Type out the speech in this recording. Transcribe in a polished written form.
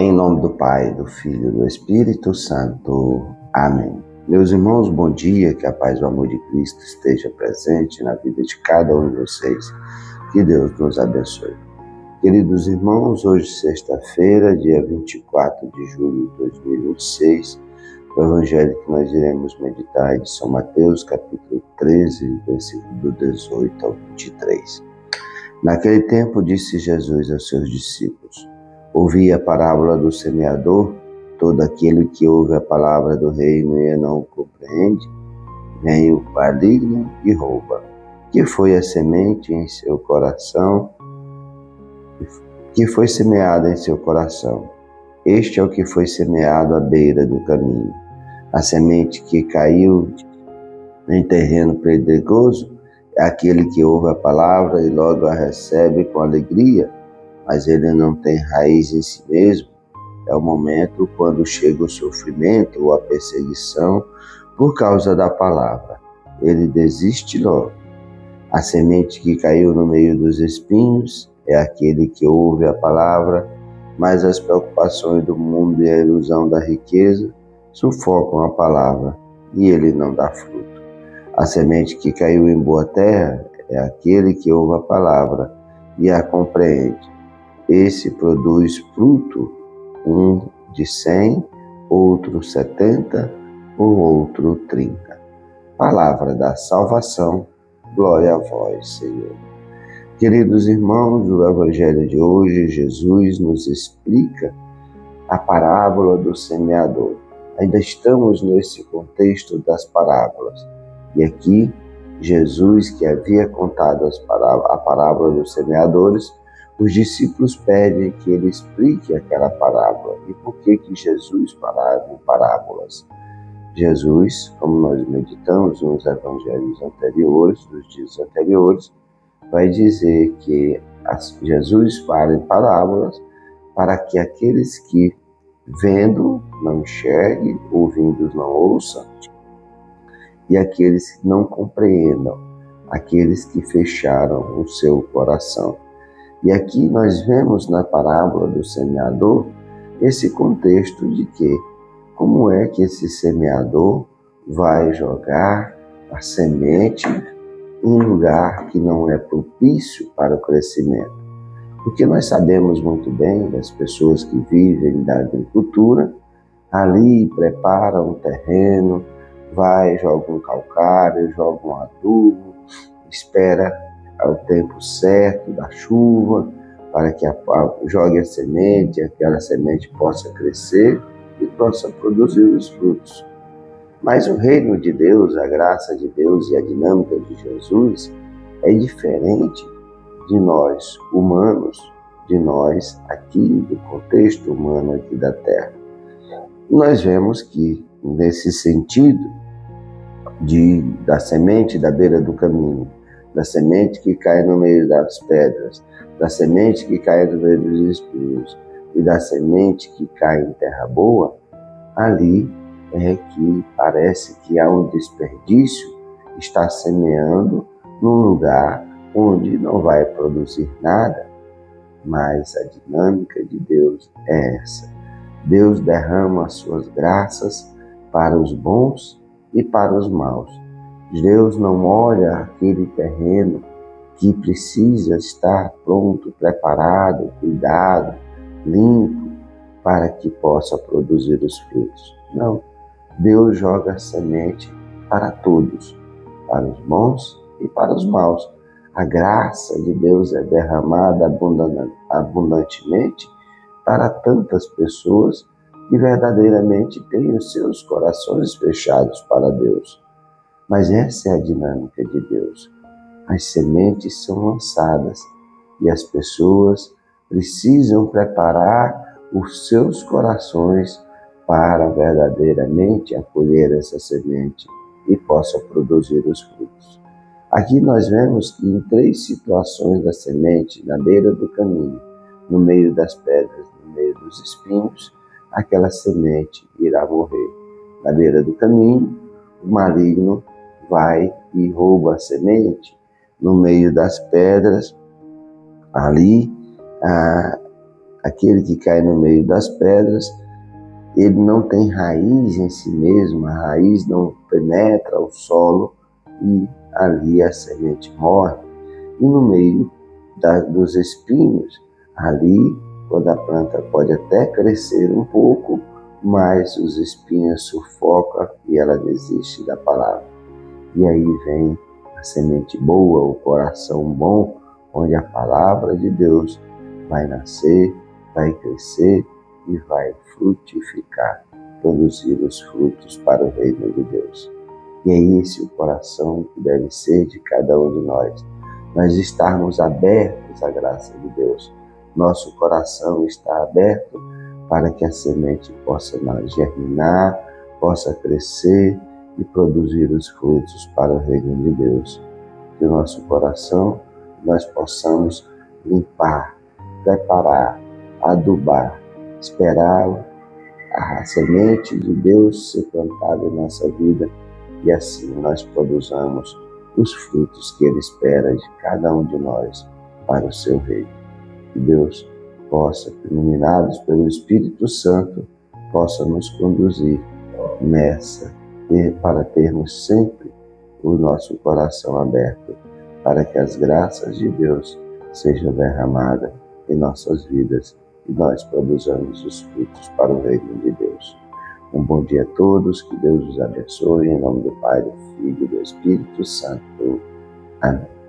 Em nome do Pai, do Filho e do Espírito Santo. Amém. Meus irmãos, bom dia, que a paz e o amor de Cristo esteja presente na vida de cada um de vocês. Que Deus nos abençoe. Queridos irmãos, hoje sexta-feira, dia 24 de julho de 2026, o Evangelho que nós iremos meditar é de São Mateus, capítulo 13, versículo do 18 ao 23. Naquele tempo disse Jesus aos seus discípulos: ouvi a parábola do semeador. Todo aquele que ouve a palavra do reino e não compreende, vem o maligno e rouba. Que foi a semente em seu coração, que foi semeada em seu coração. Este é o que foi semeado à beira do caminho. A semente que caiu em terreno pedregoso é aquele que ouve a palavra e logo a recebe com alegria, mas ele não tem raiz em si mesmo. É o momento quando chega o sofrimento ou a perseguição por causa da palavra. Ele desiste logo. A semente que caiu no meio dos espinhos é aquele que ouve a palavra, mas as preocupações do mundo e a ilusão da riqueza sufocam a palavra e ele não dá fruto. A semente que caiu em boa terra é aquele que ouve a palavra e a compreende. Esse produz fruto, um de 100, outro 70, ou outro 30. Palavra da salvação, glória a vós, Senhor. Queridos irmãos, o Evangelho de hoje, Jesus nos explica a parábola do semeador. Ainda estamos nesse contexto das parábolas. E aqui, Jesus, que havia contado a parábola dos semeadores, os discípulos pedem que ele explique aquela parábola. E por que Jesus falava em parábolas? Jesus, como nós meditamos nos evangelhos anteriores, nos dias anteriores, vai dizer que Jesus fala em parábolas para que aqueles que vendo não enxerguem, ouvindo não ouçam, e aqueles que não compreendam, aqueles que fecharam o seu coração. E aqui nós vemos na parábola do semeador esse contexto de que como é que esse semeador vai jogar a semente em um lugar que não é propício para o crescimento. Porque nós sabemos muito bem das pessoas que vivem da agricultura, ali preparam um terreno, joga um calcário, joga um adubo, espera ao tempo certo da chuva, para que jogue a semente, aquela semente possa crescer e possa produzir os frutos. Mas o reino de Deus, a graça de Deus e a dinâmica de Jesus é diferente de nós humanos, de nós aqui, do contexto humano aqui da Terra. Nós vemos que, nesse sentido da semente da beira do caminho, da semente que cai no meio das pedras, da semente que cai no meio dos espinhos e da semente que cai em terra boa, ali é que parece que há um desperdício, está semeando num lugar onde não vai produzir nada, mas a dinâmica de Deus é essa. Deus derrama as suas graças para os bons e para os maus. Deus não olha aquele terreno que precisa estar pronto, preparado, cuidado, limpo, para que possa produzir os frutos. Não, Deus joga a semente para todos, para os bons e para os maus. A graça de Deus é derramada abundantemente para tantas pessoas que verdadeiramente têm os seus corações fechados para Deus. Mas essa é a dinâmica de Deus. As sementes são lançadas e as pessoas precisam preparar os seus corações para verdadeiramente acolher essa semente e possa produzir os frutos. Aqui nós vemos que em 3 situações da semente, na beira do caminho, no meio das pedras, no meio dos espinhos, aquela semente irá morrer. Na beira do caminho, o maligno vai e rouba a semente. No meio das pedras, ali Aquele que cai no meio das pedras, ele não tem raiz em si mesmo, a raiz não penetra o solo e ali a semente morre. E no meio dos espinhos, ali, quando a planta pode até crescer um pouco, mas os espinhos sufocam e ela desiste da palavra. E aí vem a semente boa, o coração bom, onde a palavra de Deus vai nascer, vai crescer e vai frutificar, produzir os frutos para o reino de Deus. E é esse o coração que deve ser de cada um de nós. Nós estarmos abertos à graça de Deus. Nosso coração está aberto para que a semente possa germinar, possa crescer e produzir os frutos para o reino de Deus. Que o nosso coração nós possamos limpar, preparar, adubar, esperar a semente de Deus ser plantada em nossa vida e assim nós produzamos os frutos que Ele espera de cada um de nós para o seu reino. Que Deus possa, iluminados pelo Espírito Santo, possa nos conduzir para termos sempre o nosso coração aberto, para que as graças de Deus sejam derramadas em nossas vidas e nós produzamos os frutos para o reino de Deus. Um bom dia a todos, que Deus os abençoe, em nome do Pai, do Filho e do Espírito Santo. Amém.